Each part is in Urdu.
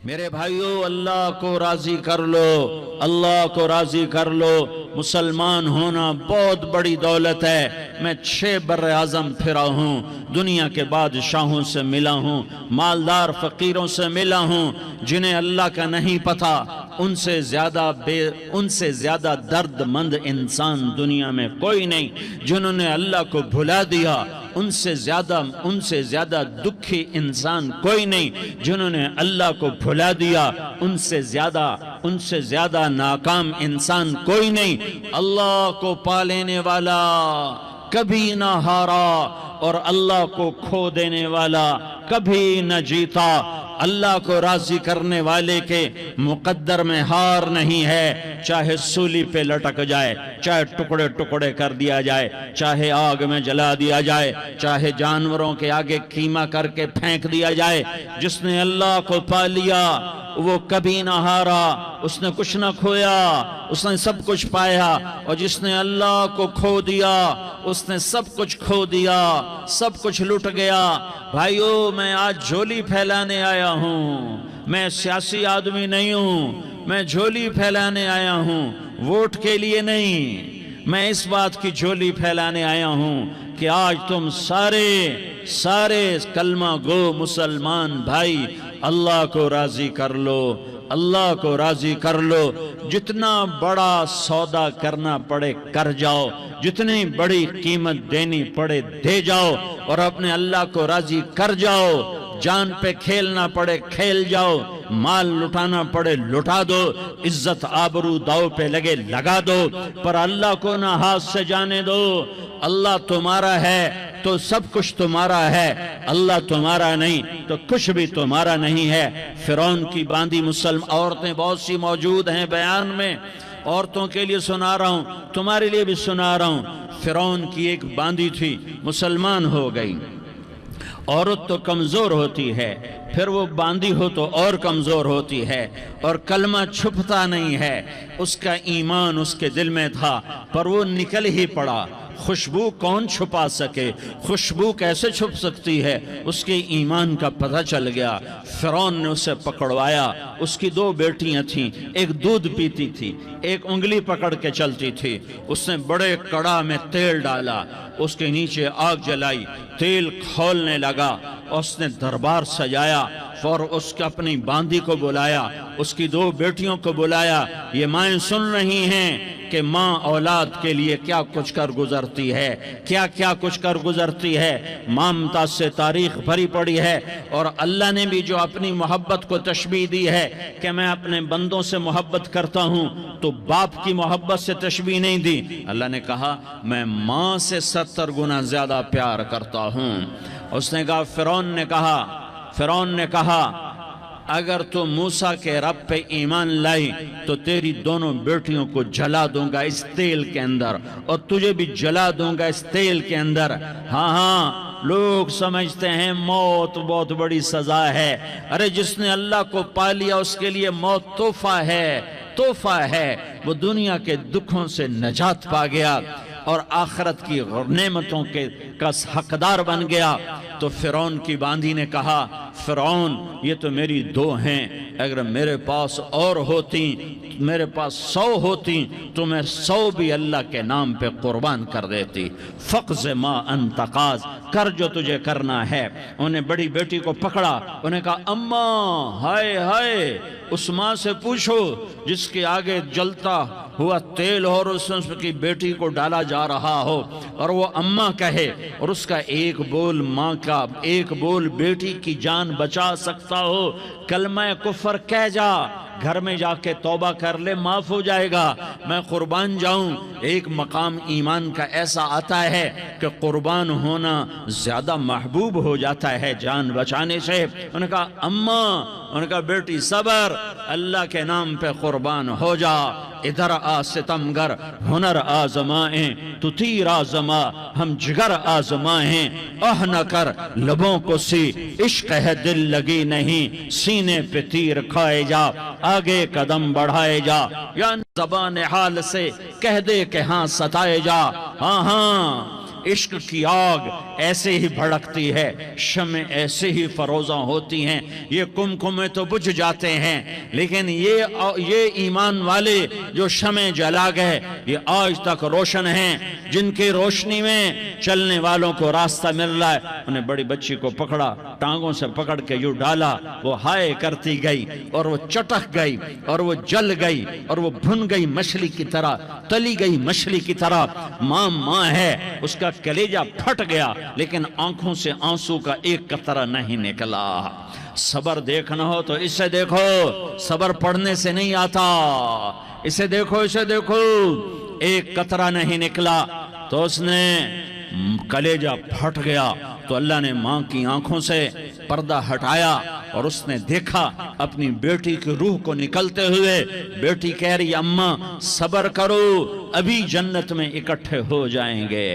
میرے بھائیو، اللہ کو راضی کر لو، اللہ کو راضی کر لو۔ مسلمان ہونا بہت بڑی دولت ہے۔ میں 6 بر اعظم پھرا ہوں، دنیا کے بادشاہوں سے ملا ہوں، مالدار فقیروں سے ملا ہوں، جنہیں اللہ کا نہیں پتا۔ ان سے زیادہ درد مند انسان دنیا میں کوئی نہیں۔ جنہوں نے اللہ کو بھلا دیا، ان سے زیادہ دکھی انسان کوئی نہیں۔ جنہوں نے اللہ کو بھلا دیا، ان سے زیادہ ناکام انسان کوئی نہیں۔ اللہ کو پا لینے والا کبھی نہ ہارا، اور اللہ کو کھو دینے والا کبھی نہ جیتا۔ اللہ کو راضی کرنے والے کے مقدر میں ہار نہیں ہے، چاہے سولی پہ لٹک جائے، چاہے ٹکڑے ٹکڑے کر دیا جائے، چاہے آگ میں جلا دیا جائے، چاہے جانوروں کے آگے قیمہ کر کے پھینک دیا جائے۔ جس نے اللہ کو پا لیا وہ کبھی نہ ہارا، اس نے کچھ نہ کھویا، اس نے سب کچھ پایا۔ اور جس نے اللہ کو کھو دیا، اس نے سب کچھ کھو دیا، سب کچھ لٹ گیا۔ بھائیو، میں آج جھولی پھیلانے آیا ہوں، میں سیاسی آدمی نہیں ہوں، میں جھولی پھیلانے آیا ہوں، ووٹ کے لیے نہیں۔ میں اس بات کی جھولی پھیلانے آیا ہوں کہ آج تم سارے کلمہ گو مسلمان بھائی اللہ کو راضی کر لو، اللہ کو راضی کر لو۔ جتنا بڑا سودا کرنا پڑے کر جاؤ، جتنی بڑی قیمت دینی پڑے دے جاؤ، اور اپنے اللہ کو راضی کر جاؤ۔ جان پہ کھیلنا پڑے کھیل جاؤ، مال لٹانا پڑے لٹا دو، عزت آبرو داؤ پہ لگے لگا دو، پر اللہ کو نہ ہاتھ سے جانے دو۔ اللہ تمہارا ہے تو سب کچھ تمہارا ہے، اللہ تمہارا نہیں تو کچھ بھی تمہارا نہیں ہے۔ فرعون کی باندھی مسلم عورتیں بہت سی موجود ہیں بیان میں، عورتوں کے لیے سنا رہا ہوں، تمہارے لیے بھی سنا رہا ہوں۔ فرعون کی ایک باندھی تھی، مسلمان ہو گئی۔ عورت تو کمزور ہوتی ہے، پھر وہ باندھی ہو تو اور کمزور ہوتی ہے، اور کلمہ چھپتا نہیں ہے۔ اس کا ایمان اس کے دل میں تھا، پر وہ نکل ہی پڑا۔ خوشبو کون چھپا سکے؟ خوشبو کیسے چھپ سکتی ہے؟ اس کے ایمان کا پتہ چل گیا۔ فرعون نے اسے پکڑوایا۔ اس کی 2 بیٹیاں تھیں، ایک دودھ پیتی تھی، ایک انگلی پکڑ کے چلتی تھی۔ اس نے بڑے کڑا میں تیل ڈالا، اس کے نیچے آگ جلائی، تیل کھولنے لگا، اس نے دربار سجایا، اور اس کے اپنی باندھی کو بلایا، اس کی 2 بیٹیوں کو بلایا۔ یہ مائیں سن رہی ہیں کہ ماں اولاد کے لیے کیا کچھ کر گزرتی ہے، کیا کچھ کر گزرتی ہے۔ ماں ممتاز سے تاریخ بھری پڑی ہے، اور اللہ نے بھی جو اپنی محبت کو تشبیہ دی ہے کہ میں اپنے بندوں سے محبت کرتا ہوں، تو باپ کی محبت سے تشبیہ نہیں دی۔ اللہ نے کہا میں ماں سے 70 گنا زیادہ پیار کرتا ہوں۔ اس نے کہا فرعون نے کہا اگر تو موسیٰ کے رب پہ ایمان لائی تو تیری دونوں بیٹیوں کو جلا دوں گا اس تیل کے اندر، اور تجھے بھی جلا دوں گا اس تیل کے اندر۔ ہاں لوگ سمجھتے ہیں موت بہت بڑی سزا ہے۔ ارے جس نے اللہ کو پا لیا اس کے لیے موت تحفہ ہے۔ وہ دنیا کے دکھوں سے نجات پا گیا اور آخرت کی نعمتوں کا حقدار بن گیا۔ تو فرعون کی باندھی نے کہا فرعون یہ تو میری 2 ہیں، اگر میرے پاس اور ہوتی، میرے پاس 100 ہوتی تو میں 100 بھی اللہ کے نام پہ قربان کر دیتی۔ فقض ما انت قاض، کر جو تجھے کرنا ہے۔ انہیں بڑی بیٹی کو پکڑا، انہیں کہا اماں ہائے اس ماں سے پوچھو جس کے آگے جلتا ہوا تیل اور اس کی بیٹی کو ڈالا جا رہا ہو، اور وہ اماں کہے، اور اس کا ایک بول ماں کا، ایک بول بیٹی کی جان بچا سکتا ہو۔ کلمہ کفر کہہ جا، گھر میں جا کے توبہ کر لے، معاف ہو جائے گا۔ میں قربان جاؤں۔ ایک مقام ایمان کا ایسا آتا ہے کہ قربان ہونا زیادہ محبوب ہو جاتا ہے جان بچانے سے۔ انہوں نے کہا اماں، انہوں نے کہا بیٹی صبر، اللہ کے نام پہ قربان ہو جا۔ ادھر آ ستمگر، ہنر آزمائیں تو تیر آزما، ہم جگر آزمائیں اہ نہ کر لبوں کو سی، عشق ہے دل لگی نہیں، سینے پہ تیر کھائے جا، آگے قدم بڑھائے جا، یا زبان حال سے کہہ دے کہ ہاں ستائے جا۔ ہاں عشق کی آگ ایسے ہی بھڑکتی ہے، شمع ایسے ہی فروزاں ہوتی ہیں، یہ کمکمے تو بجھ جاتے ہیں، لیکن یہ ایمان والے جو شمع جلا گئے یہ آج تک روشن ہیں، جن کی روشنی میں چلنے والوں کو راستہ مل رہا ہے۔ انہیں بڑی بچی کو پکڑا، ٹانگوں سے پکڑ کے یوں ڈالا، وہ ہائے کرتی گئی اور وہ چٹک گئی اور وہ جل گئی اور وہ بھن گئی مچھلی کی طرح، تلی گئی مچھلی کی طرح۔ ماں ماں ہے، اس کا کلیجہ پھٹ گیا لیکن آنکھوں سے آنسو کا ایک قطرہ نہیں نکلا۔ صبر دیکھنا ہو تو اسے دیکھو، صبر پڑھنے سے نہیں آتا، اسے دیکھو، اسے دیکھو۔ ایک قطرہ نہیں نکلا تو اس نے کلیجہ پھٹ گیا، تو اللہ نے ماں کی آنکھوں سے پردہ ہٹایا اور اس نے دیکھا اپنی بیٹی کی روح کو نکلتے ہوئے۔ بیٹی کہہ رہی اماں صبر کرو، ابھی جنت میں اکٹھے ہو جائیں گے۔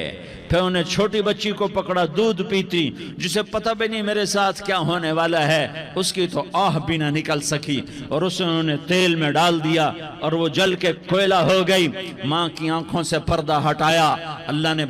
پھر انہیں چھوٹی بچی کو پکڑا، دودھ پیتی، جسے پتہ بھی نہیں میرے ساتھ کیا ہونے والا ہے، اس کی تو آہ بھی نہ نکل سکی، اور اسے انہوں نے تیل میں ڈال دیا اور وہ جل کے کوئلہ ہو گئی۔ ماں کی آنکھوں سے پردہ ہٹایا، اللہ نے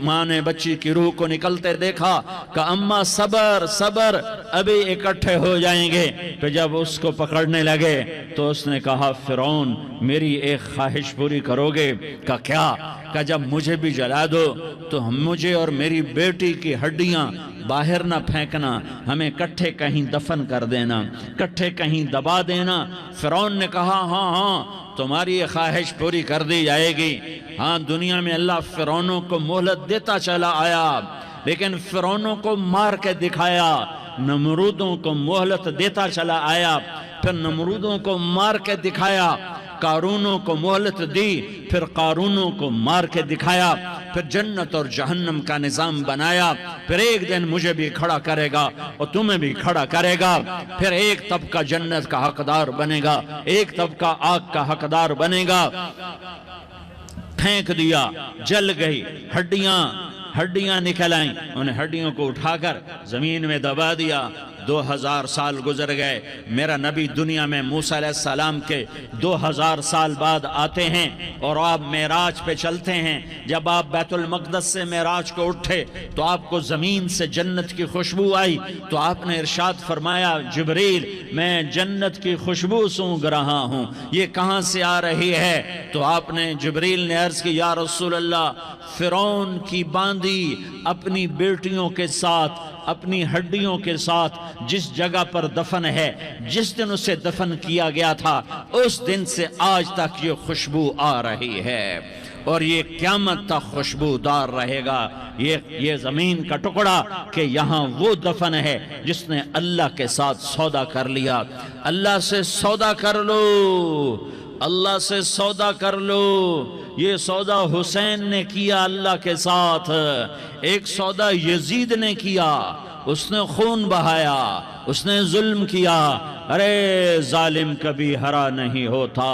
ماں نے بچی کی روح کو نکلتے دیکھا کہ اماں صبر صبر، ابھی اکٹھے ہو جائیں گے۔ پھر جب اس کو پکڑنے لگے تو اس نے کہا فرعون میری ایک خواہش پوری کرو گے؟ کہ کیا؟ کہ جب مجھے بھی جلا دو تو مجھے اور میری بیٹی کی ہڈیاں باہر نہ پھینکنا، ہمیں کٹھے کہیں دفن کر دینا، کٹھے کہیں دبا دینا۔ فرعون نے کہا ہاں ہاں تمہاری یہ خواہش پوری کر دی جائے گی۔ ہاں دنیا میں اللہ فرعونوں کو مہلت دیتا چلا آیا، لیکن فرعونوں کو مار کے دکھایا، نمرودوں کو مہلت دیتا چلا آیا، پھر نمرودوں کو مار کے دکھایا، قارونوں کو مہلت دی، پھر قارونوں کو مار کے دکھایا، پھر جنت اور جہنم کا نظام بنایا۔ پھر ایک دن مجھے بھی کھڑا کرے گا اور تمہیں بھی کھڑا کرے گا، پھر ایک طبقہ جنت کا حقدار بنے گا، ایک طبقہ آگ کا حقدار بنے گا۔ پھینک دیا، جل گئی، ہڈیاں نکل آئیں، انہیں ہڈیوں کو اٹھا کر زمین میں دبا دیا۔ 2000 سال گزر گئے، میرا نبی دنیا میں موسیٰ علیہ السلام کے 2000 سال بعد آتے ہیں اور آپ معراج پہ چلتے ہیں۔ جب آپ بیت المقدس سے معراج کو اٹھے تو آپ کو زمین سے جنت کی خوشبو آئی، تو آپ نے ارشاد فرمایا جبریل میں جنت کی خوشبو سونگ رہا ہوں، یہ کہاں سے آ رہی ہے؟ تو آپ نے جبریل نے عرض کی یا رسول اللہ فرعون کی باندی اپنی بیٹیوں کے ساتھ، اپنی ہڈیوں کے ساتھ جس جگہ پر دفن ہے، جس دن اسے دفن کیا گیا تھا اس دن سے آج تک یہ خوشبو آ رہی ہے، اور یہ قیامت تک خوشبودار رہے گا۔ یہ زمین کا ٹکڑا کہ یہاں وہ دفن ہے جس نے اللہ کے ساتھ سودا کر لیا۔ اللہ سے سودا کر لو، اللہ سے سودا کر لو۔ یہ سودا حسین نے کیا اللہ کے ساتھ، ایک سودا یزید نے کیا، اس نے خون بہایا، اس نے ظلم کیا۔ ارے ظالم کبھی ہرا نہیں ہوتا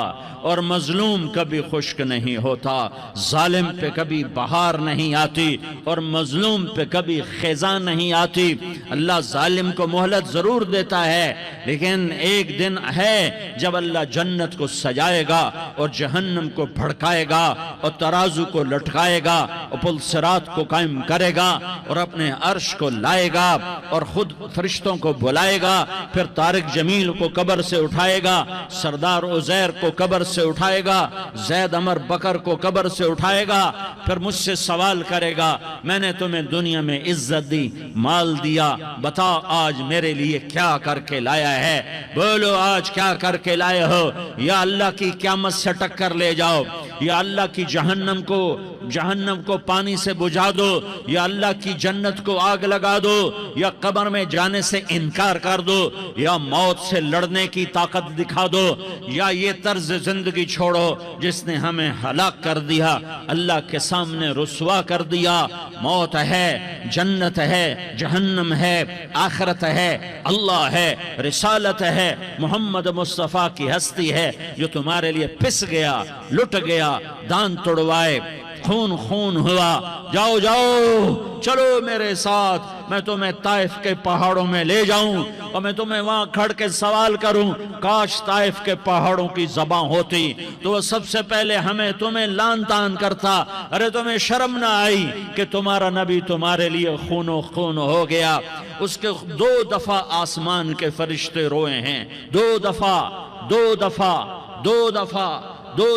اور مظلوم کبھی خشک نہیں ہوتا، ظالم پہ کبھی بہار نہیں آتی اور مظلوم پہ کبھی خزاں نہیں آتی۔ اللہ ظالم کو مہلت ضرور دیتا ہے، لیکن ایک دن ہے جب اللہ جنت کو سجائے گا اور جہنم کو بھڑکائے گا اور ترازو کو لٹکائے گا اور پل صراط کو قائم کرے گا اور اپنے عرش کو لائے گا اور خود فرشتوں کو بلائے گا، پھر طارق جمیل کو قبر سے اٹھائے گا، سردار عزیر کو قبر سے اٹھائے گا، زید عمر بکر کو قبر سے اٹھائے گا، پھر مجھ سے سوال کرے گا میں نے تمہیں دنیا میں عزت دی، مال دیا، بتا آج میرے لیے کیا کر کے لایا ہے؟ بولو آج کیا کر کے لائے ہو؟ یا اللہ کی قیامت سے ٹکر لے جاؤ، یا اللہ کی جہنم کو پانی سے بجھا دو، یا اللہ کی جنت کو آگ لگا دو، یا قبر میں جانے سے انکار کر دو، یا موت سے لڑنے کی طاقت دکھا دو، یا یہ طرز زندگی چھوڑو جس نے ہمیں ہلاک کر دیا، اللہ کے سامنے رسوا کر دیا۔ موت ہے، جنت ہے، جہنم ہے، آخرت ہے، اللہ ہے، رسالت ہے، محمد مصطفیٰ کی ہستی ہے جو تمہارے لیے پس گیا، لٹ گیا، دان توڑوائے، خون خون ہوا، جاؤ جاؤ چلو میرے ساتھ، میں تمہیں طائف کے پہاڑوں میں لے جاؤں اور میں تمہیں وہاں کھڑ کے سوال کروں، کاش طائف کے پہاڑوں کی زبان ہوتی تو وہ سب سے پہلے ہمیں تمہیں لان تان کرتا، ارے تمہیں شرم نہ آئی کہ تمہارا نبی تمہارے لیے خون و خون ہو گیا۔ اس کے 2 دفعہ آسمان کے فرشتے روئے ہیں، 2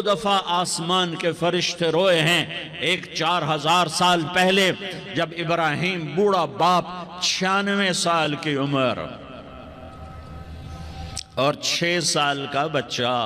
دفعہ آسمان کے فرشتے روئے ہیں۔ ایک 4000 سال پہلے جب ابراہیم بوڑھا باپ 96 سال کی عمر اور 6 سال کا بچہ،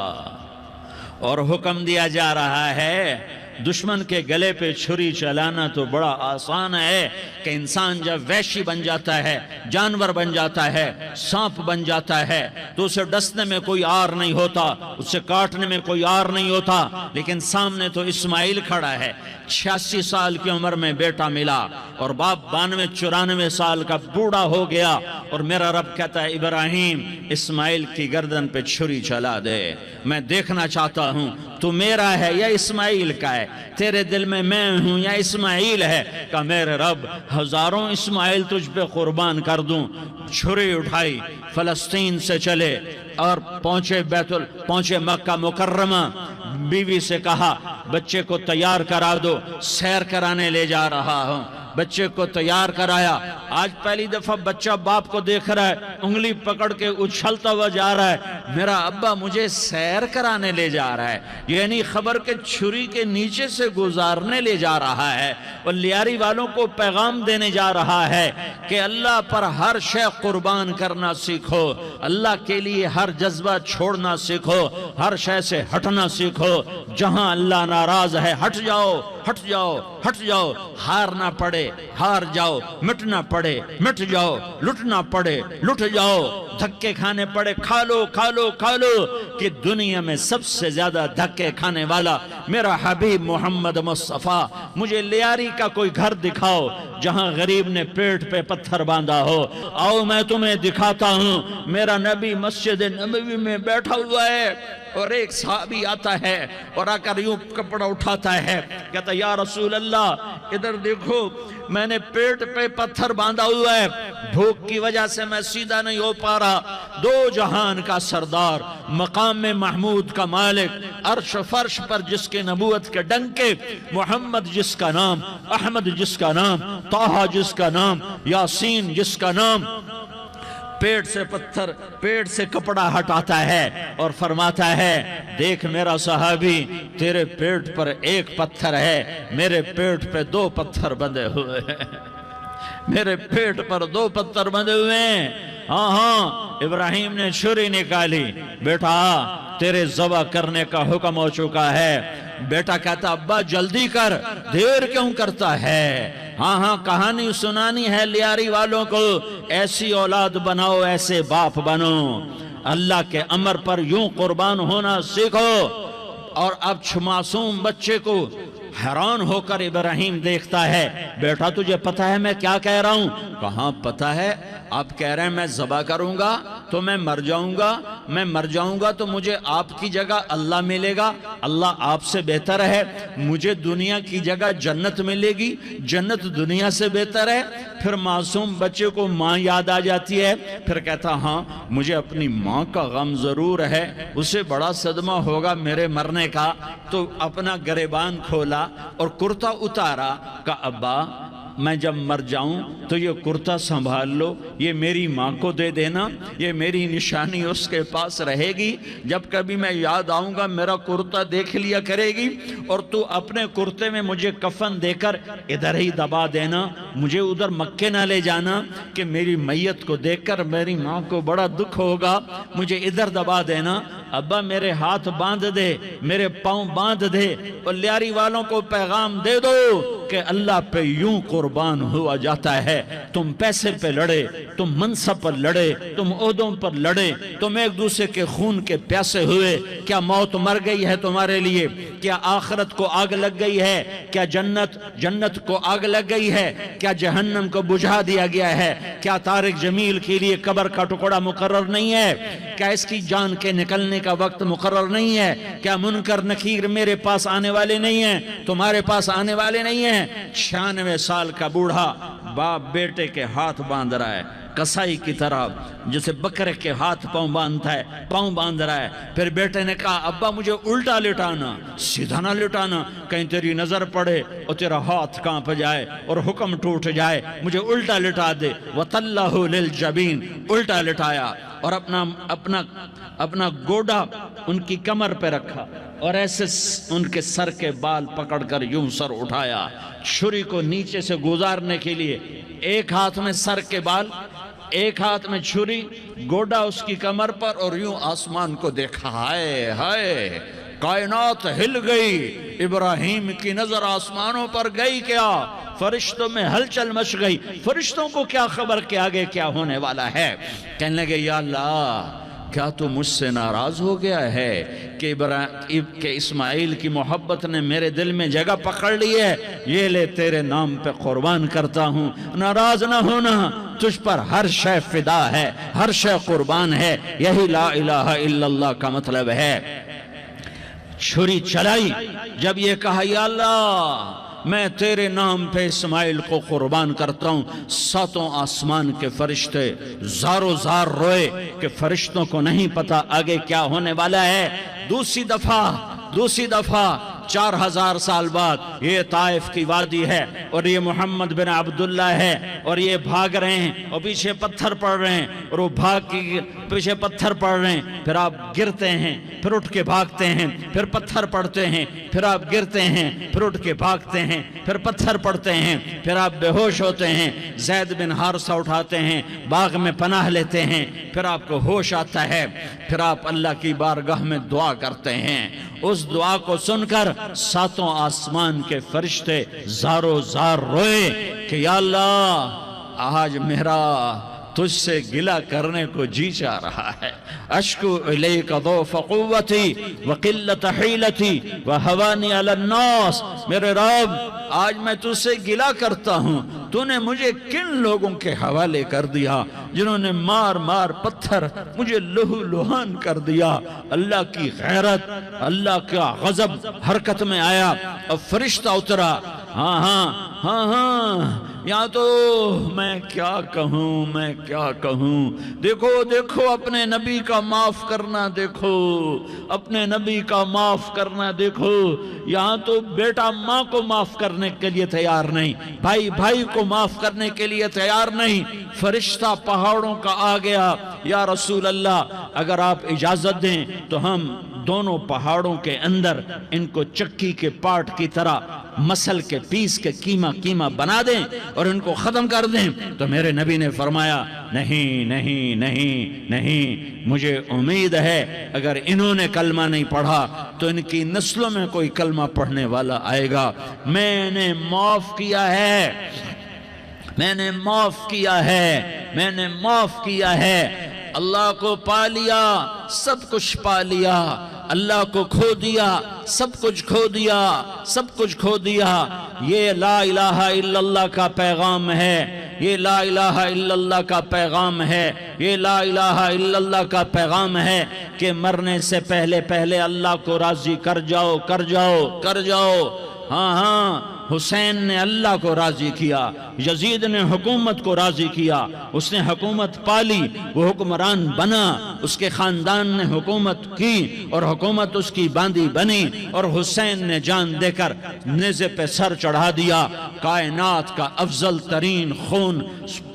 اور حکم دیا جا رہا ہے دشمن کے گلے پہ چھری چلانا تو بڑا آسان ہے کہ انسان جب وحشی بن جاتا ہے، جانور بن جاتا ہے، سانپ بن جاتا ہے تو اسے ڈسنے میں کوئی آر نہیں ہوتا، اسے کاٹنے میں کوئی آر نہیں ہوتا، لیکن سامنے تو اسماعیل کھڑا ہے، 86 سال کی عمر میں بیٹا ملا اور باپ 92-94 سال کا بوڑھا ہو گیا، اور میرا رب کہتا ہے ابراہیم اسماعیل کی گردن پہ چھری چلا دے، میں دیکھنا چاہتا ہوں تو میرا ہے یا اسماعیل کا ہے، تیرے دل میں ہوں یا اسماعیل ہے، کہ میرے رب ہزاروں اسماعیل تجھ پہ قربان کر دوں۔ چھری اٹھائی، فلسطین سے چلے اور پہنچے مکہ مکرمہ، بیوی سے کہا بچے کو تیار کرا دو، سیر کرانے لے جا رہا ہوں، بچے کو تیار کرایا۔ آج پہلی دفعہ بچہ باپ کو دیکھ رہا ہے، انگلی پکڑ کے اچھلتا ہوا جا رہا ہے، میرا ابا مجھے سیر کرانے لے جا رہا ہے، یعنی خبر کے چھری کے نیچے سے گزارنے لے جا رہا ہے، اور لیاری والوں کو پیغام دینے جا رہا ہے کہ اللہ پر ہر شے قربان کرنا سیکھو، اللہ کے لیے ہر جذبہ چھوڑنا سیکھو، ہر شے سے ہٹنا سیکھو، جہاں اللہ ناراض ہے ہٹ جاؤ، ہٹ جاؤ، ہٹ جاؤ، ہار نہ پڑے ہار جاؤ، مٹنا پڑے مٹ جاؤ، لٹنا پڑے لٹ جاؤ، دھکے کھانے پڑے کھا لو کھا لو کھا لو، کہ دنیا میں سب سے زیادہ دھکے کھانے والا میرا حبیب محمد مصطفیٰ۔ مجھے لیاری کا کوئی گھر دکھاؤ جہاں غریب نے پیٹ پہ پتھر باندھا ہو، آؤ میں تمہیں دکھاتا ہوں، میرا نبی مسجد نبوی میں بیٹھا ہوا ہے اور ایک صحابی آتا ہے اور آ کر یوں کپڑا اٹھاتا ہے، کہتا یا رسول اللہ ادھر دیکھو، میں نے پیٹ پہ پتھر باندھا ہوا ہے، بھوک کی وجہ سے میں سیدھا نہیں ہو پا رہا، 2 جہان کا سردار، مقام محمود کا مالک، عرش فرش پر جس کے نبوت کے ڈنکے، محمد جس کا نام، احمد جس کا نام، طٰہٰ جس کا نام، یاسین جس کا نام، پیٹ سے کپڑا ہٹاتا ہے اور فرماتا ہے دیکھ میرا صحابی، تیرے پیٹ پر 1 پتھر ہے، میرے پیٹ پہ 2 پتھر بندھے ہوئے ہیں، میرے پیٹ پر 2 پتھر بندھے ہوئے ہیں۔ ہاں ابراہیم نے چھری نکالی، بیٹا تیرے ذبح کرنے کا حکم ہو چکا ہے۔ بیٹا کہتا ابا جلدی کر، دیر کیوں کرتا ہے؟ ہاں کہانی سنانی ہے لیاری والوں کو، ایسی اولاد بناؤ، ایسے باپ بنو، اللہ کے امر پر یوں قربان ہونا سیکھو۔ اور اب معصوم بچے کو حیران ہو کر ابراہیم دیکھتا ہے، بیٹا تجھے پتا ہے میں کیا کہہ رہا ہوں؟ کہاں پتا ہے، آپ کہہ رہے ہیں میں ذبح کروں گا تو میں مر جاؤں گا، میں مر جاؤں گا تو مجھے آپ کی جگہ اللہ ملے گا، اللہ آپ سے بہتر ہے، مجھے دنیا کی جگہ جنت ملے گی، جنت دنیا سے بہتر ہے۔ پھر معصوم بچے کو ماں یاد آ جاتی ہے، پھر کہتا ہاں مجھے اپنی ماں کا غم ضرور ہے، اسے بڑا صدمہ ہوگا میرے مرنے کا۔ تو اپنا گریبان کھولا اور کرتا اتارا، کہا ابا میں جب مر جاؤں تو یہ کرتا سنبھال لو، یہ میری ماں کو دے دینا، یہ میری نشانی اس کے پاس رہے گی، جب کبھی میں یاد آؤں گا میرا کرتا دیکھ لیا کرے گی، اور تو اپنے کرتے میں مجھے کفن دے کر ادھر ہی دبا دینا، مجھے ادھر مکے نہ لے جانا کہ میری میت کو دیکھ کر میری ماں کو بڑا دکھ ہوگا، مجھے ادھر دبا دینا۔ ابا میرے ہاتھ باندھ دے، میرے پاؤں باندھ دے، اور لیاری والوں کو پیغام دے دو کہ اللہ پہ یوں قربان ہوا جاتا ہے۔ تم پیسے پہ لڑے، تم منصب پر لڑے، تم عہدوں پر لڑے، تم ایک دوسرے کے خون کے پیاسے ہوئے، کیا موت مر گئی ہے تمہارے لیے؟ کیا آخرت کو آگ لگ گئی ہے؟ کیا جنت کو آگ لگ گئی ہے؟ کیا جہنم کو بجھا دیا گیا ہے؟ کیا طارق جمیل کے لیے قبر کا ٹکڑا مقرر نہیں ہے؟ کیا اس کی جان کے نکلنے کا وقت مقرر نہیں ہے؟ کیا منکر نکیر میرے پاس آنے والے نہیں ہیں، تمہارے پاس آنے والے نہیں ہیں؟ 96 سال کا بوڑھا باپ بیٹے کے ہاتھ باندھ رہا ہے کسائی کی طرح، جسے بکرے کے ہاتھ پاؤں باندھ رہا ہے۔ پھر بیٹے نے کہا ابا مجھے الٹا لٹانا، سیدھا نہ لٹانا، کہیں تیری نظر پڑے اور تیرا ہاتھ کانپ جائے اور حکم ٹوٹ جائے، مجھے الٹا لٹا دے۔ وَطَلَّهُ لِلْجَبِينَ، الٹا لٹایا اور اپنا گوڑا ان کی کمر پہ رکھا اور ایسے ان کے سر کے بال پکڑ کر یوں سر اٹھایا، چھری کو نیچے سے گزارنے کے لیے، ایک ہاتھ میں سر کے بال، ایک ہاتھ میں چھری، گوڑا اس کی کمر پر، اور یوں آسمان کو دیکھا۔ ہائے ہائے، کائنات ہل گئی، ابراہیم کی نظر آسمانوں پر گئی کیا؟ فرشتوں میں ہلچل مچ گئی۔ فرشتوں کو کیا خبر کہ آگے کیا ہونے والا ہے؟ کہنے لگے یا اللہ، کیا تو مجھ سے ناراض ہو گیا ہے کہ اسماعیل کی محبت نے میرے دل میں جگہ پکڑ لی ہے؟ یہ لے تیرے نام پہ قربان کرتا ہوں، ناراض نہ ہونا، تجھ پر ہر شے فدا ہے، ہر شے قربان ہے۔ یہی لا الہ الا اللہ کا مطلب ہے۔ چھری چلائی، جب یہ کہا یا اللہ میں تیرے نام پہ اسماعیل کو قربان کرتا ہوں، 7 آسمان کے فرشتے زارو زار روئے کہ فرشتوں کو نہیں پتا آگے کیا ہونے والا ہے۔ دوسری دفعہ 4000 سال بعد یہ طائف کی وادی ہے اور یہ محمد بن عبداللہ ہے اور یہ بھاگ رہے ہیں اور پیچھے پتھر پڑ رہے ہیں اور وہ بھاگ کے پیچھے پتھر پڑ رہے ہیں، پھر آپ گرتے ہیں، پھر اٹھ کے بھاگتے ہیں، پھر پتھر پڑتے ہیں، پھر آپ گرتے ہیں، پھر اٹھ کے بھاگتے ہیں، پھر پتھر پڑتے ہیں، پھر آپ بے ہوش ہوتے ہیں، زید بن حارثہ اٹھاتے ہیں، باغ میں پناہ لیتے ہیں، پھر آپ کو ہوش آتا ہے، پھر آپ اللہ کی بارگاہ میں دعا کرتے ہیں۔ اس دعا کو سن کر 7 آسمان کے فرشتے زارو زار روئے کہ یا اللہ آج میرا تجھ سے گلہ کرنے کو جی چاہ رہا ہے۔ اشکو الیک ضعف قوتی وقلت حیلتی وہوانی علی الناس، میرے رب آج میں تجھ سے گلہ کرتا ہوں، تو نے مجھے کن لوگوں کے حوالے کر دیا جنہوں نے مار مار پتھر مجھے لہو لہان کر دیا۔ اللہ کی غیرت، اللہ کا غضب حرکت میں آیا اور فرشتہ اترا۔ ہاں یہاں تو میں کیا کہوں، دیکھو اپنے نبی کا معاف کرنا، دیکھو اپنے نبی کا معاف کرنا، دیکھو یہاں تو بیٹا ماں کو معاف کرنے کے لیے تیار نہیں، بھائی کو معاف کرنے کے لیے تیار نہیں۔ فرشتہ پہاڑوں کا آ گیا، یا رسول اللہ اگر آپ اجازت دیں تو ہم دونوں پہاڑوں کے اندر ان کو چکی کے پاٹ کی طرح مسل کے پیس کے کیما بنا دیں اور ان کو ختم کر دیں۔ تو میرے نبی نے فرمایا نہیں، مجھے امید ہے اگر انہوں نے کلمہ نہیں پڑھا تو ان کی نسلوں میں کوئی کلمہ پڑھنے والا آئے گا۔ میں نے معاف کیا ہے، اللہ کو پا لیا، سب کچھ پا لیا، اللہ کو کھو دیا، سب کچھ کھو دیا۔ یہ لا الہ الا اللہ کا پیغام ہے، یہ لا الہ الا اللہ کا پیغام ہے، یہ لا الہ الا اللہ کا پیغام ہے کہ مرنے سے پہلے اللہ کو راضی کر جاؤ۔ ہاں حسین نے اللہ کو راضی کیا، یزید نے حکومت کو راضی کیا، اس نے حکومت پالی، وہ حکمران بنا، اس کے خاندان نے حکومت کی اور حکومت اس کی باندھی بنی، اور حسین نے جان دے کر نیزے پہ سر چڑھا دیا۔ کائنات کا افضل ترین خون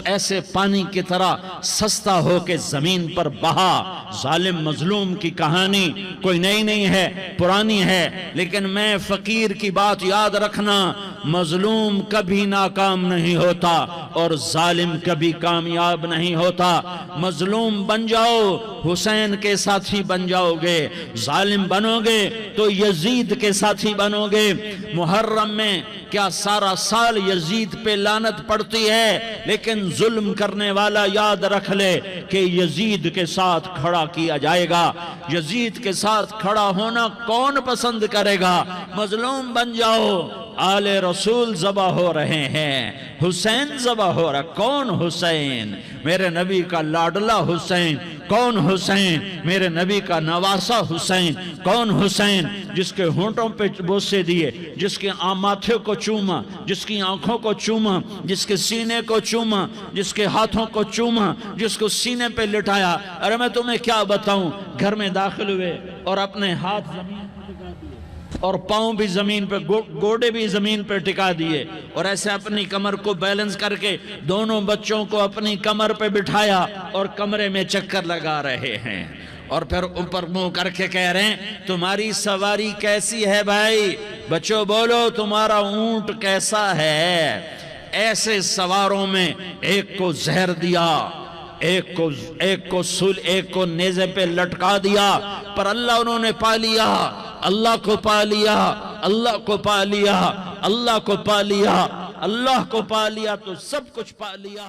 ایسے پانی کی طرح سستا ہو کے زمین پر بہا۔ ظالم مظلوم کی کہانی کوئی نئی نہیں ہے، پرانی ہے، لیکن میں فقیر کی بات یاد رکھنا، مظلوم کبھی ناکام نہیں ہوتا اور ظالم کبھی کامیاب نہیں ہوتا۔ مظلوم بن جاؤ حسین کے ساتھی بن جاؤ گے، ظالم بنو گے تو یزید کے ساتھی بنو گے۔ محرم میں کیا سارا سال یزید پہ لعنت پڑتی ہے، لیکن ظلم کرنے والا یاد رکھ لے کہ یزید کے ساتھ کھڑا کیا جائے گا۔ یزید کے ساتھ کھڑا ہونا کون پسند کرے گا؟ مظلوم بن جاؤ، آل رسول ذبح ہو رہے ہیں، حسین ذبح ہو رہا۔ کون حسین؟ میرے نبی کا لاڈلا حسین۔ کون حسین؟ میرے نبی کا نواسا حسین۔ کون حسین؟ جس کے ہونٹوں پہ بوسے دیے، جس کے ماتھے کو چوما، جس کی آنکھوں کو چوما، جس کے سینے کو چوما، جس کے ہاتھوں کو چوما، جس کو سینے پہ لٹایا۔ ارے میں تمہیں کیا بتاؤں، گھر میں داخل ہوئے اور اپنے ہاتھ زمین پہ ٹکا دیے اور پاؤں بھی زمین پہ، گوڑے بھی زمین پہ ٹکا دیے، اور ایسے اپنی کمر کو بیلنس کر کے دونوں بچوں کو اپنی کمر پہ بٹھایا اور کمرے میں چکر لگا رہے ہیں، اور پھر اوپر منہ کر کے کہہ رہے ہیں تمہاری سواری کیسی ہے بھائی؟ بچوں بولو تمہارا اونٹ کیسا ہے؟ ایسے سواروں میں ایک کو زہر دیا، ایک کو نیزے پہ لٹکا دیا، پر اللہ انہوں نے پا لیا، اللہ کو پا لیا، اللہ کو پا لیا، اللہ کو پا لیا، اللہ کو پا لیا تو سب کچھ پا لیا۔